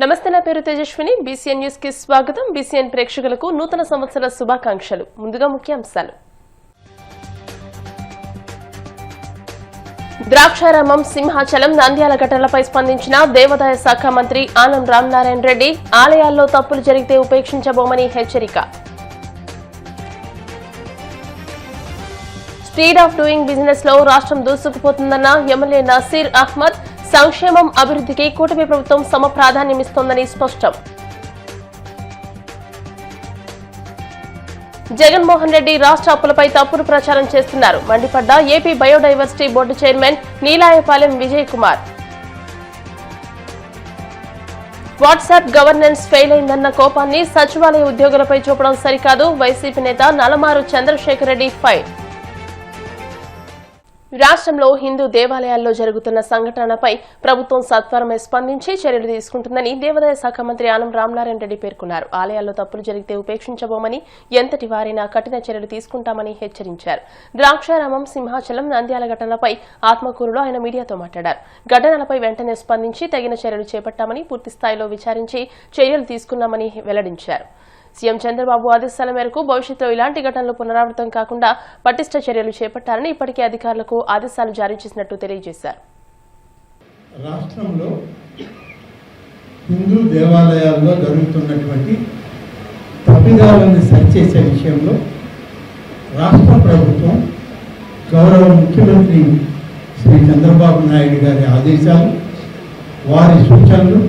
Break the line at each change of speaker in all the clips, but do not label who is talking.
నమస్తే, నా పేరు తేజస్విని. బీసీఎన్ న్యూస్ కి స్వాగతం. బీసీఎన్ ప్రేక్షకులకు నూతన సంవత్సర శుభాకాంక్షలు. ముందుగా ముఖ్యాంశాలు. ద్రాక్షారామం, సింహాచలం, నంద్యాల ఘటనలపై స్పందించిన దేవాదాయ శాఖ మంత్రి ఆనం రామనారాయణ రెడ్డి. ఆలయాల్లో తప్పులు జరిగితే ఉపేక్షించబోమని హెచ్చరిక. స్పీడ్ ఆఫ్ డూయింగ్ బిజినెస్ లో రాష్ట్రం దూసుకుపోతుందన్న ఎమ్మెల్యే నసీర్ అహ్మద్. సంక్షేమం, అభివృద్ధికి కూటమి ప్రభుత్వం సమ ప్రాధాన్యమిస్తోందని స్పష్టం. జగన్మోహన్ రెడ్డి రాష్ట్ర అప్పులపై తప్పుడు ప్రచారం చేస్తున్నారు. మండిపడ్డ AP biodiversity board chairman Neelayapalem Vijay Kumar. WhatsApp governance fail అయిందన్న కోపాన్ని సచివాలయ ఉద్యోగులపై చూపడం సరికాదు. వైసీపీ నేత నలమారు చంద్రశేఖర్ రెడ్డి ఫైర్. రాష్ట్రంలో హిందూ దేవాలయాల్లో జరుగుతున్న సంఘటనలపై ప్రభుత్వం సత్వరమే స్పందించి చర్యలు తీసుకుంటుందని దేవాదాయ శాఖ మంత్రి ఆనం రామనారాయణ రెడ్డి పేర్కొన్నారు. ఆలయాల్లో తప్పులు జరిగితే ఉపేక్షించబోమని, ఎంతటి వారైనా కఠిన చర్యలు తీసుకుంటామని హెచ్చరించారు. ద్రాక్షారామం, సింహాచలం, నంద్యాల ఘటనలపై ఆత్మకూరులో ఆయన మీడియాతో మాట్లాడారు. ఘటనలపై వెంటనే స్పందించి తగిన చర్యలు చేపట్టామని, పూర్తి స్థాయిలో విచారించి చర్యలు తీసుకున్నామని వెల్లడించారు. సీఎం చంద్రబాబు ఆదేశాల మేరకు భవిష్యత్తులో ఇలాంటి ఘటనలు పునరావృతం కాకుండా పటిష్ట చర్యలు చేపట్టాలని ఇప్పటికే అధికారులకు ఆదేశాలు జారీ చేసినట్టు తెలియజేశారు.
రాష్ట్రంలో హిందూ దేవాలయాల్లో జరుగుతున్నటువంటి తప్పిదాలను సరిచేసే విషయంలో రాష్ట్ర ప్రభుత్వం గౌరవ ముఖ్యమంత్రి శ్రీ చంద్రబాబు నాయుడు గారి ఆదేశాలు, వారి సూచనలు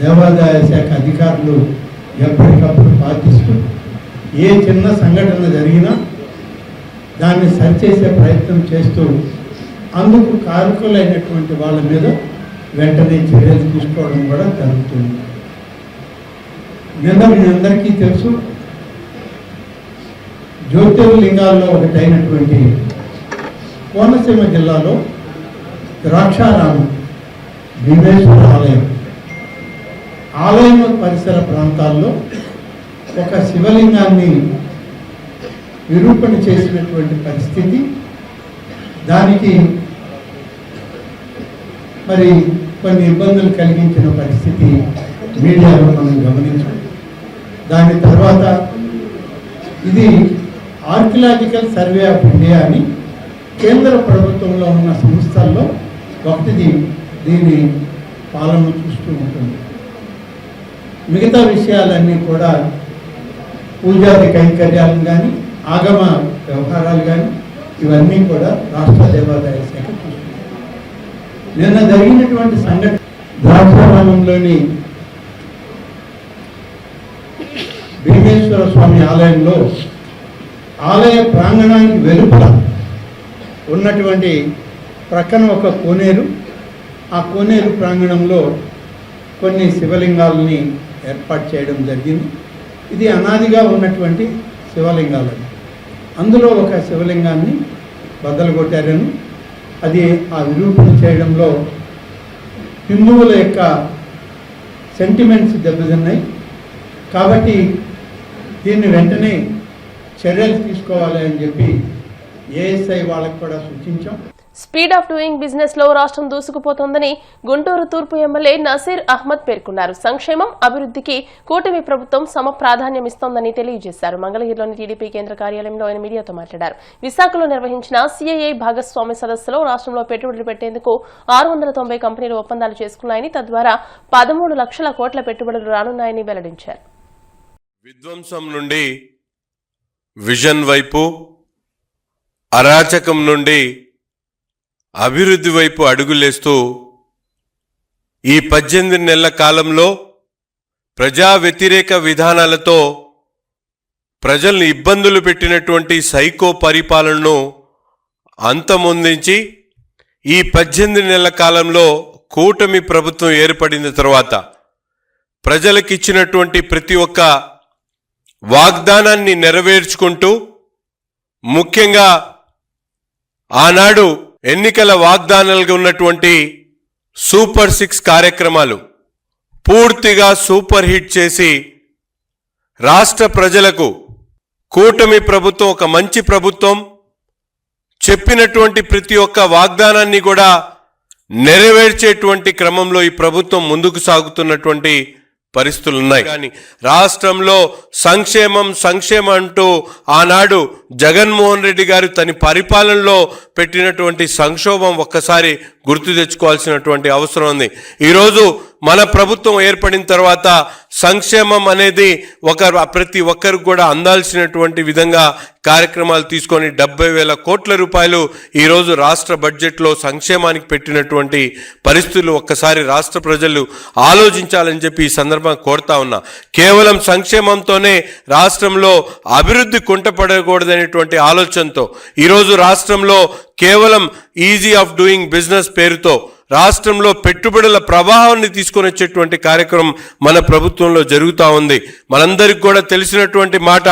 దేవాదాయ శాఖ అధికారులు ఎప్పటికప్పుడు పాటిస్తూ ఏ చిన్న సంఘటన జరిగినా దాన్ని సరిచేసే ప్రయత్నం చేస్తూ అందుకు కారకులైనటువంటి వాళ్ళ మీద వెంటనే చర్యలు తీసుకోవడం కూడా జరుగుతుంది. నిన్న మీ అందరికీ తెలుసు, జ్యోతిర్లింగాల్లో ఒకటైనటువంటి కోనసీమ జిల్లాలో ద్రాక్షారామం భీమేశ్వర ఆలయం పరిసర ప్రాంతాల్లో ఒక శివలింగాన్ని నిరూపణ చేసినటువంటి పరిస్థితి, దానికి మరి కొన్ని ఇబ్బందులు కలిగించిన పరిస్థితి మీడియాలో మనం గమనించాం. దాని తర్వాత ఇది ఆర్కియలాజికల్ సర్వే ఆఫ్ ఇండియా అని కేంద్ర ప్రభుత్వంలో ఉన్న సంస్థల్లో ఒకటిది దీని పాలన చూస్తూ ఉంటుంది. మిగతా విషయాలన్నీ కూడా పూజాది కైంకర్యాలను కానీ, ఆగమ వ్యవహారాలు కానీ, ఇవన్నీ కూడా రాష్ట్ర దేవాదాయ శాఖ చూస్తుంది. నిన్న జరిగినటువంటి సంఘటన ద్రాక్షారామంలోని భీమేశ్వర స్వామి ఆలయంలో ఆలయ ప్రాంగణానికి వెలుపల ఉన్నటువంటి ప్రక్కన ఒక కోనేరు, ఆ కోనేరు ప్రాంగణంలో కొన్ని శివలింగాలని ఏర్పాటు చేయడం జరిగింది. ఇది అనాదిగా ఉన్నటువంటి శివలింగాలని, అందులో ఒక శివలింగాన్ని బద్దలు కొట్టారని, అది ఆ విరూపణ చేయడంలో హిందువుల యొక్క సెంటిమెంట్స్ దెబ్బతిన్నాయి. కాబట్టి దీన్ని వెంటనే చర్యలు తీసుకోవాలి అని చెప్పి ఏఎస్ఐ వాళ్ళకు కూడా సూచించాం.
స్పీడ్ ఆఫ్ డూయింగ్ బిజినెస్ లో రాష్ట్రం దూసుకుపోతోందని గుంటూరు తూర్పు ఎమ్మెల్యే నసీర్ అహ్మద్ పేర్కొన్నారు. సంక్షేమం, అభివృద్ధికి కూటమి ప్రభుత్వం సమ ప్రాధాన్యమిస్తోందని తెలియజేశారు. మంగళగిరిలోని టీడీపీ కేంద్ర కార్యాలయంలో ఆయన మీడియాతో మాట్లాడారు. విశాఖలో నిర్వహించిన సిఐఐ భాగస్వామ్య సదస్సులో రాష్ట్రంలో పెట్టుబడులు పెట్టేందుకు 690 కంపెనీలు ఒప్పందాలు చేసుకున్నాయని, తద్వారా 13 లక్షల కోట్ల పెట్టుబడులు రానున్నాయని వెల్లడించారు.
విధ్వంసం నుండి విజన్ వైపు, అరాచకం నుండి అభివృద్ధి వైపు అడుగులేస్తూ ఈ 18 నెలల కాలంలో ప్రజా వ్యతిరేక విధానాలతో ప్రజల్ని ఇబ్బందులు పెట్టినటువంటి సైకో పరిపాలనను అంతమొందించి ఈ 18 నెలల కాలంలో కూటమి ప్రభుత్వం ఏర్పడిన తర్వాత ప్రజలకిచ్చినటువంటి ప్రతి ఒక్క వాగ్దానాన్ని నెరవేర్చుకుంటూ, ముఖ్యంగా ఆనాడు ఎన్నికల వాగ్దానాలుగా ఉన్నటువంటి సూపర్ 6 కార్యక్రమాలు పూర్తిగా సూపర్ హిట్ చేసి రాష్ట్ర ప్రజలకు కూటమి ప్రభుత్వం ఒక మంచి ప్రభుత్వం, చెప్పినటువంటి ప్రతి ఒక్క వాగ్దానాన్ని కూడా నెరవేర్చేటువంటి క్రమంలో ఈ ప్రభుత్వం ముందుకు సాగుతున్నటువంటి పరిస్థితులు ఉన్నాయి. కానీ రాష్ట్రంలో సంక్షేమం అంటూ ఆనాడు జగన్మోహన్ రెడ్డి గారు తన పరిపాలనలో పెట్టినటువంటి సంక్షోభం ఒక్కసారి గుర్తు తెచ్చుకోవాల్సినటువంటి అవసరం ఉంది. ఈరోజు మన ప్రభుత్వం ఏర్పడిన తర్వాత సంక్షేమం అనేది ప్రతి ఒక్కరికి కూడా అందాల్సినటువంటి విధంగా కార్యక్రమాలు తీసుకొని 70,000 కోట్ల రూపాయలు ఈరోజు రాష్ట్ర బడ్జెట్లో సంక్షేమానికి పెట్టినటువంటి పరిస్థితులు ఒక్కసారి రాష్ట్ర ప్రజలు ఆలోచించాలని చెప్పి ఈ సందర్భంగా కోరుతా ఉన్నా. కేవలం సంక్షేమంతోనే రాష్ట్రంలో అభివృద్ధి కుంటపడకూడదనేటువంటి ఆలోచనతో ఈరోజు రాష్ట్రంలో కేవలం ఈజీ ఆఫ్ డూయింగ్ బిజినెస్ పేరుతో రాష్ట్రంలో పెట్టుబడుల ప్రవాహాన్ని తీసుకొని వచ్చేటువంటి కార్యక్రమం మన ప్రభుత్వంలో జరుగుతూ ఉంది. మనందరికి కూడా తెలిసినటువంటి మాట,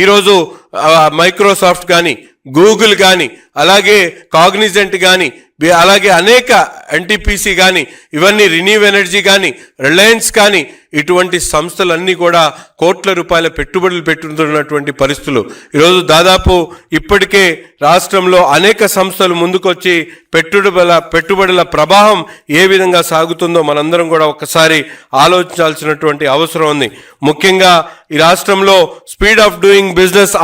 ఈరోజు మైక్రోసాఫ్ట్ కానీ, గూగుల్ కానీ, అలాగే కాగ్నిజెంట్ కానీ, అలాగే అనేక ఎన్టీపీసీ కానీ, ఇవన్నీ రిన్యూవ్ ఎనర్జీ కానీ, రిలయన్స్ కానీ, ఇటువంటి సంస్థలన్నీ కూడా కోట్ల రూపాయల పెట్టుబడులు పెట్టుతున్నటువంటి పరిస్థితులు. ఈరోజు దాదాపు ఇప్పటికే రాష్ట్రంలో అనేక సంస్థలు ముందుకొచ్చి పెట్టుబడుల ప్రవాహం ఏ విధంగా సాగుతుందో మనందరం కూడా ఒకసారి ఆలోచించాల్సినటువంటి అవసరం ఉంది. ముఖ్యంగా ఈ రాష్ట్రంలో స్పీడ్ ఆఫ్ డూయింగ్ బిజినెస్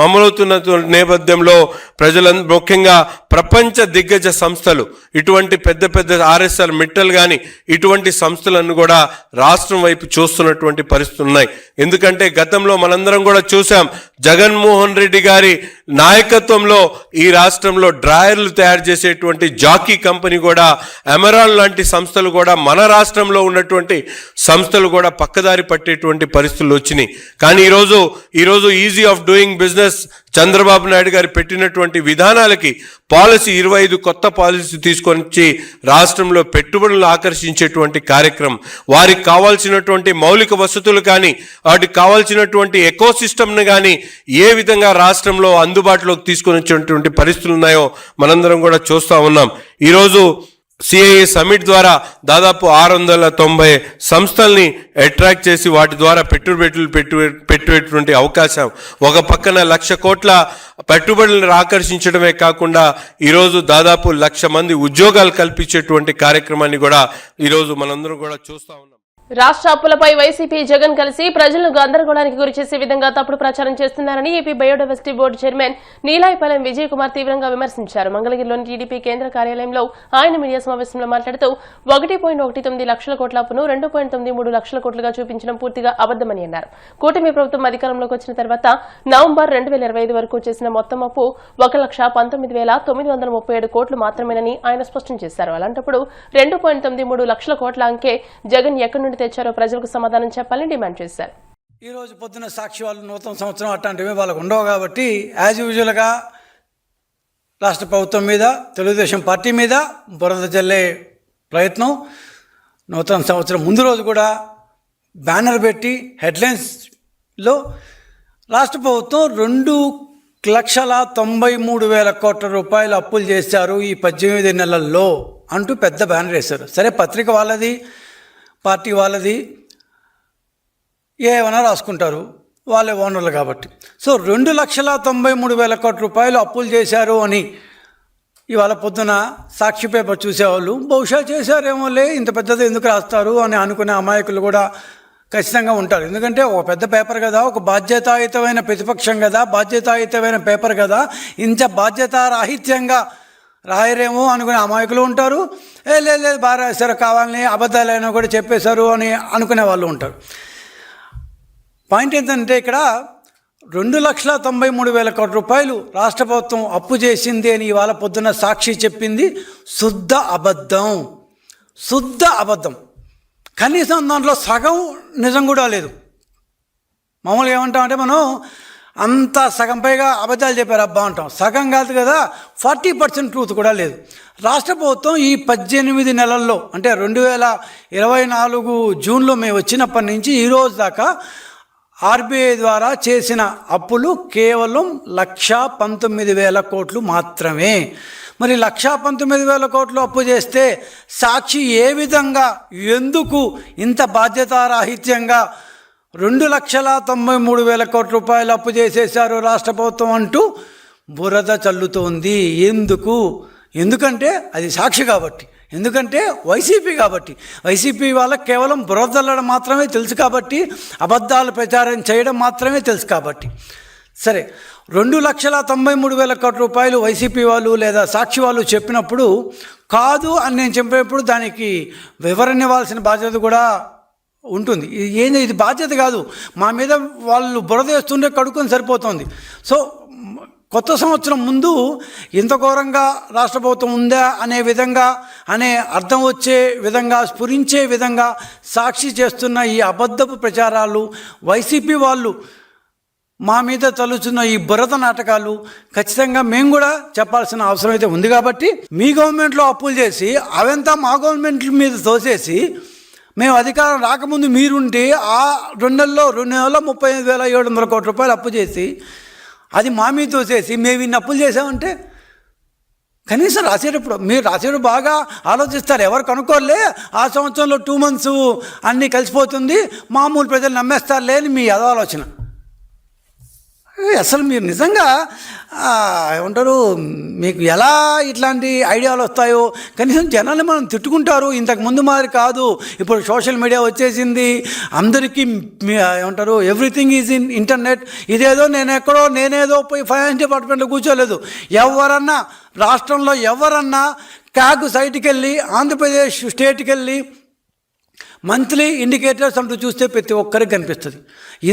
అమలవుతున్న నేపథ్యంలో ప్రజలందరూ, ముఖ్యంగా ప్రపంచ దిగ్గజ సంస్థలు, ఇటువంటి పెద్ద ఆర్ఎస్ఆర్ మిట్టల్ కానీ ఇటువంటి సంస్థలను కూడా రాష్ట్రం వైపు చూస్తున్నటువంటి పరిస్థితులు ఉన్నాయి. ఎందుకంటే గతంలో మనందరం కూడా చూసాం, జగన్మోహన్ రెడ్డి గారి నాయకత్వంలో ఈ రాష్ట్రంలో డ్రాయర్లు తయారు చేసేటువంటి జాకీ కంపెనీ కూడా, ఎమరాన్ లాంటి సంస్థలు కూడా, మన రాష్ట్రంలో ఉన్నటువంటి సంస్థలు కూడా పక్కదారి పట్టేటువంటి పరిస్థితులు వచ్చినాయి. కానీ ఈరోజు easy of doing business Chandrababu Naidu గారు పెట్టినటువంటి విధానాలకి 25 కొత్త పాలసీ తీసుకొని వచ్చి రాష్ట్రంలో పెట్టుబడులు ఆకర్షించేటువంటి కార్యక్రమం, వారికి కావాల్సినటువంటి మౌలిక వసతులు కానీ, వాటికి కావాల్సినటువంటి ఎకోసిస్టమ్ని కానీ ఏ విధంగా రాష్ట్రంలో అందుబాటులోకి తీసుకొని వచ్చేటువంటి పరిస్థితులు ఉన్నాయో మనందరం కూడా చూస్తూ ఉన్నాం. ఈరోజు సిఐఏ సమిట్ ద్వారా దాదాపు 690 సంస్థల్ని అట్రాక్ట్ చేసి వాటి ద్వారా పెట్టేటువంటి అవకాశం, ఒక పక్కన 1,00,000 కోట్ల పెట్టుబడులను ఆకర్షించడమే కాకుండా ఈరోజు దాదాపు 1,00,000 మంది ఉద్యోగాలు కల్పించేటువంటి కార్యక్రమాన్ని కూడా ఈరోజు మనందరం కూడా చూస్తూ ఉన్నాం.
రాష్ట్ర అప్పులపై వైసీపీ జగన్ కలిసి ప్రజలను గందరగోళానికి గురి చేసే విధంగా తప్పుడు ప్రచారం చేస్తున్నారని AP biodiversity board chairman Neelayapalem Vijay Kumar తీవ్రంగా విమర్శించారు. మంగళగిరిలోని టీడీపీ కేంద్ర కార్యాలయంలో ఆయన మీడియా సమావేశంలో మాట్లాడుతూ 1.19 లక్షల కోట్ల అప్పును 2.93 లక్షల కోట్లుగా చూపించడం పూర్తిగా అబద్దమని అన్నారు. కూటమి ప్రభుత్వం అధికారంలోకి వచ్చిన తర్వాత నవంబర్ 2025 వరకు చేసిన మొత్తం అప్పు 1,19,937 కోట్లు మాత్రమేనని ఆయన స్పష్టం చేశారు. అలాంటప్పుడు 2.93 లక్షల కోట్ల అంకే జగన్ ఎక్కడి నుండి తెచ్చారో ప్రజలకు సమాధానం చెప్పాలని డిమాండ్ చేశారు.
ఈ రోజు పొద్దున్న సాక్షి వాళ్ళు నూతన సంవత్సరం అట్లాంటివి వాళ్ళకు ఉండవు కాబట్టి యాజ్ యూజువల్గా రాష్ట్ర ప్రభుత్వం మీద, తెలుగుదేశం పార్టీ మీద బురద జల్లే ప్రయత్నం. నూతన సంవత్సరం ముందు రోజు కూడా బ్యానర్ పెట్టి హెడ్లైన్స్లో రాష్ట్ర ప్రభుత్వం 2,93,000 కోట్ల రూపాయలు అప్పులు చేశారు ఈ 18 నెలల్లో అంటూ పెద్ద బ్యానర్ వేశారు. సరే, పత్రిక వాళ్ళది, పార్టీ వాళ్ళది, ఏమైనా రాసుకుంటారు, వాళ్ళే ఓనర్లు కాబట్టి. సో 2,93,000 కోట్ల రూపాయలు అప్పులు చేశారు అని ఇవాళ పొద్దున సాక్షి పేపర్ చూసేవాళ్ళు బహుశా చేశారేమోలే, ఇంత పెద్దది ఎందుకు రాస్తారు అని అనుకునే అమాయకులు కూడా ఖచ్చితంగా ఉంటారు. ఎందుకంటే ఒక పెద్ద పేపర్ కదా, ఒక బాధ్యతాయుతమైన ప్రతిపక్షం కదా, బాధ్యతాయుతమైన పేపర్ కదా, ఇంత బాధ్యతారాహిత్యంగా రాయరేమో అనుకునే అమాయకులు ఉంటారు. లేదు బాగా రాశారు, కావాలని అబద్ధాలైనా కూడా చెప్పేశారు అని అనుకునే వాళ్ళు ఉంటారు. పాయింట్ ఏంటంటే ఇక్కడ 2,93,000 కోట్ల రూపాయలు రాష్ట్ర ప్రభుత్వం అప్పు చేసింది అని ఇవాళ పొద్దున్న సాక్షి చెప్పింది శుద్ధ అబద్ధం. కనీసం దాంట్లో సగం నిజం కూడా లేదు. మామూలుగా ఏమంటామంటే మనం అంత సగం పైగా అబద్ధాలు చెప్పారు అబ్బా అంటాం. సగం కాదు కదా, 40% ట్రూత్ కూడా లేదు. రాష్ట్ర ప్రభుత్వం ఈ 18 నెలల్లో, అంటే 2024 జూన్లో మేము వచ్చినప్పటి నుంచి ఈరోజు దాకా ఆర్బీఐ ద్వారా చేసిన అప్పులు కేవలం 1,19,000 కోట్లు మాత్రమే. మరి 1,19,000 కోట్లు అప్పు చేస్తే సాక్షి ఏ విధంగా, ఎందుకు ఇంత బాధ్యతారాహిత్యంగా 2,93,000 కోట్ల రూపాయలు అప్పు చేసేశారు రాష్ట్ర ప్రభుత్వం అంటూ బురద చల్లుతోంది? ఎందుకంటే అది సాక్షి కాబట్టి. ఎందుకంటే వైసీపీ కాబట్టి, వైసీపీ వాళ్ళకి కేవలం బురదల్లడం మాత్రమే తెలుసు కాబట్టి, అబద్ధాలు ప్రచారం చేయడం మాత్రమే తెలుసు కాబట్టి. సరే, 2,93,000 కోట్ల రూపాయలు వైసీపీ వాళ్ళు లేదా సాక్షి వాళ్ళు చెప్పినప్పుడు కాదు అని నేను చెప్పినప్పుడు దానికి వివరణ ఇవ్వాల్సిన బాధ్యత కూడా ఉంటుంది. ఇది బాధ్యత కాదు, మా మీద వాళ్ళు బురద వేస్తుంటే కడుక్కొని సరిపోతుంది. సో కొత్త సంవత్సరం ముందు ఇంత ఘోరంగా రాష్ట్ర ప్రభుత్వం ఉందా అనే విధంగా, అనే అర్థం వచ్చే విధంగా, స్ఫురించే విధంగా సాక్షి చేస్తున్న ఈ అబద్ధపు ప్రచారాలు, వైసీపీ వాళ్ళు మా మీద తలుచున్న ఈ బురద నాటకాలు ఖచ్చితంగా మేము కూడా చెప్పాల్సిన అవసరం అయితే ఉంది. కాబట్టి మీ గవర్నమెంట్లో అప్పులు చేసి అవంతా మా గవర్నమెంట్ మీద తోసేసి, మేము అధికారం రాకముందు మీరుంటే ఆ 2 నెలల్లో 35,700 కోట్ల రూపాయలు అప్పు చేసి అది మా మీద తోసేసి మేము ఇన్ని అప్పులు చేసామంటే కనీసం మీరు రాసేటప్పుడు బాగా ఆలోచిస్తారు. ఎవరు కనుక్కోలే ఆ సంవత్సరంలో 2 months అన్నీ కలిసిపోతుంది, మామూలు ప్రజలు నమ్మేస్తారులే అని మీ ఆలోచన. అసలు మీరు నిజంగా ఏమంటారు, మీకు ఎలా ఇట్లాంటి ఐడియాలు వస్తాయో. కనీసం జనాన్ని మనం తిట్టుకుంటారు, ఇంతకు ముందు మాదిరి కాదు. ఇప్పుడు సోషల్ మీడియా వచ్చేసింది, అందరికీ ఏమంటారు ఎవ్రీథింగ్ ఈజ్ ఇన్ ఇంటర్నెట్. నేనేదో పోయి ఫైనాన్స్ డిపార్ట్మెంట్లో కూర్చోలేదు. ఎవరన్నా రాష్ట్రంలో ఎవరన్నా క్యాగ్ సైట్కి వెళ్ళి, ఆంధ్రప్రదేశ్ స్టేట్కి వెళ్ళి మంత్లీ ఇండికేటర్స్ అంటూ చూస్తే ప్రతి ఒక్కరికి కనిపిస్తుంది.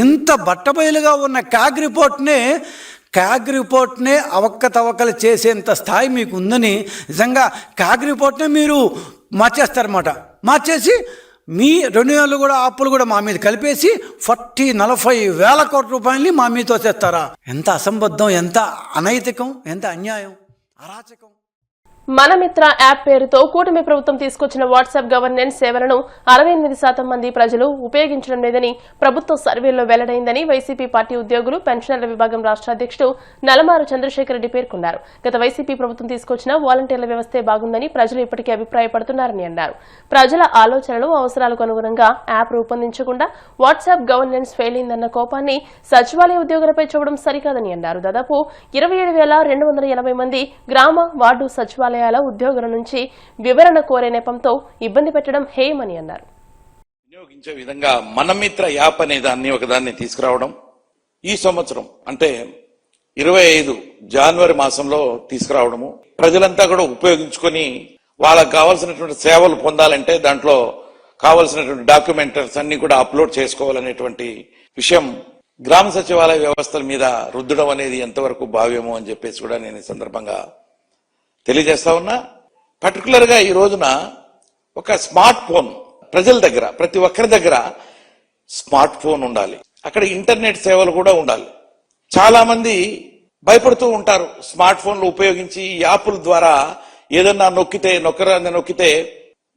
ఇంత బట్టబయలుగా ఉన్న క్యాగ్ రిపోర్ట్నే అవకతవకలు చేసేంత స్థాయి మీకు ఉందని, నిజంగా క్యాగ్ రిపోర్ట్నే మీరు మార్చేస్తారన్నమాట. మార్చేసి మీ 2 నెలలు కూడా అప్పులు కూడా మా మీద కలిపేసి 40,000 కోట్ల రూపాయలని మా మీద తోసేస్తారా? ఎంత అసంబద్ధం, ఎంత అనైతికం, ఎంత అన్యాయం, అరాచకం.
మనమిత్ర యాప్ పేరుతో కూటమి ప్రభుత్వం తీసుకొచ్చిన వాట్సాప్ గవర్నెన్స్ సేవలను 68% మంది ప్రజలు ఉపయోగించడం లేదని ప్రభుత్వ సర్వేలో వెల్లడైందని వైసీపీ పార్టీ ఉద్యోగులు పెన్షనర్ల విభాగం రాష్ట్ర అధ్యక్షుడు నలమారు చంద్రశేఖర్ రెడ్డి పేర్కొన్నారు. గత వైసీపీ ప్రభుత్వం తీసుకొచ్చిన వాలంటీర్ల వ్యవస్థే బాగుందని ప్రజలు ఇప్పటికీ అభిప్రాయపడుతున్నారని అన్నారు. ప్రజల ఆలోచనలు, అవసరాలకు అనుగుణంగా యాప్ రూపొందించకుండా వాట్సాప్ గవర్నెన్స్ ఫెయిల్ అయిందన్న కోపాన్ని సచివాలయ ఉద్యోగులపై చూపడం సరికాదని అన్నారు. దాదాపు 27,280 మంది గ్రామ, వార్డు సచివాలయ ఉద్యోగుల నుంచి వివరణ కోరే నెపంతో ఇబ్బంది పెట్టడం హేయమని అన్నారు.
వినియోగించే విధంగా మనమిత్ర యాప్ అనే దాన్ని ఒకదాన్ని తీసుకురావడం ఈ సంవత్సరం అంటే 25 జనవరి మాసంలో తీసుకురావడము, ప్రజలంతా కూడా ఉపయోగించుకొని వాళ్ళకు కావాల్సినటువంటి సేవలు పొందాలంటే దాంట్లో కావాల్సినటువంటి డాక్యుమెంటరీస్ అన్ని కూడా అప్లోడ్ చేసుకోవాలనేటువంటి విషయం గ్రామ సచివాలయ వ్యవస్థల మీద రుద్దడం అనేది ఎంతవరకు భావ్యమో అని చెప్పేసి కూడా నేను ఈ సందర్భంగా తెలియజేస్తా ఉన్నా. పర్టికులర్ గా ఈ రోజున ఒక స్మార్ట్ ఫోన్ ప్రజల దగ్గర, ప్రతి ఒక్కరి దగ్గర స్మార్ట్ ఫోన్ ఉండాలి. అక్కడ ఇంటర్నెట్ సేవలు కూడా ఉండాలి. చాలా మంది భయపడుతూ ఉంటారు స్మార్ట్ ఫోన్లు ఉపయోగించి యాప్ల ద్వారా ఏదన్నా నొక్కితే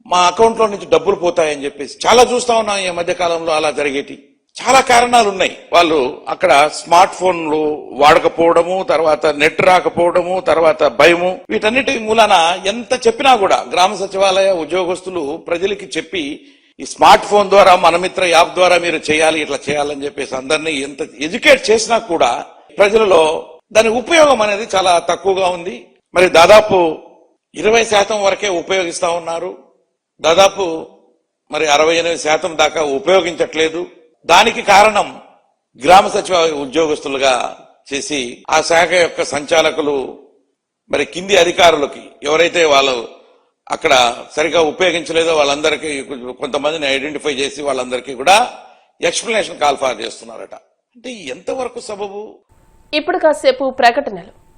మా అకౌంట్ లో నుంచి డబ్బులు పోతాయని చెప్పేసి చాలా చూస్తా ఉన్నాం ఈ మధ్య కాలంలో. అలా జరిగేటి చాలా కారణాలు ఉన్నాయి. వాళ్ళు అక్కడ స్మార్ట్ ఫోన్లు వాడకపోవడము, తర్వాత నెట్ రాకపోవడము, తర్వాత భయము, వీటన్నిటి మూలాన ఎంత చెప్పినా కూడా గ్రామ సచివాలయ ఉద్యోగస్తులు ప్రజలకి చెప్పి ఈ స్మార్ట్ ఫోన్ ద్వారా, మనమిత్ర యాప్ ద్వారా మీరు చేయాలి, ఇట్లా చేయాలని చెప్పేసి అందరినీ ఎంత ఎడ్యుకేట్ చేసినా కూడా ప్రజలలో దాని ఉపయోగం అనేది చాలా తక్కువగా ఉంది. మరి దాదాపు 20% వరకే ఉపయోగిస్తా ఉన్నారు. దాదాపు మరి 68% దాకా ఉపయోగించట్లేదు. దానికి కారణం గ్రామ సచివాలయ ఉద్యోగస్తులుగా చేసి ఆ శాఖ యొక్క సంచాలకులు మరి కింది అధికారులకి ఎవరైతే వాళ్ళు అక్కడ సరిగా ఉపయోగించలేదో వాళ్ళందరికీ కొంతమందిని ఐడెంటిఫై చేసి వాళ్ళందరికీ కూడా ఎక్స్ప్లెనేషన్ కాల్ ఫార్ చేస్తున్నారట. అంటే ఎంతవరకు సబబు?
ఇప్పుడు కాసేపు ప్రకటనలు.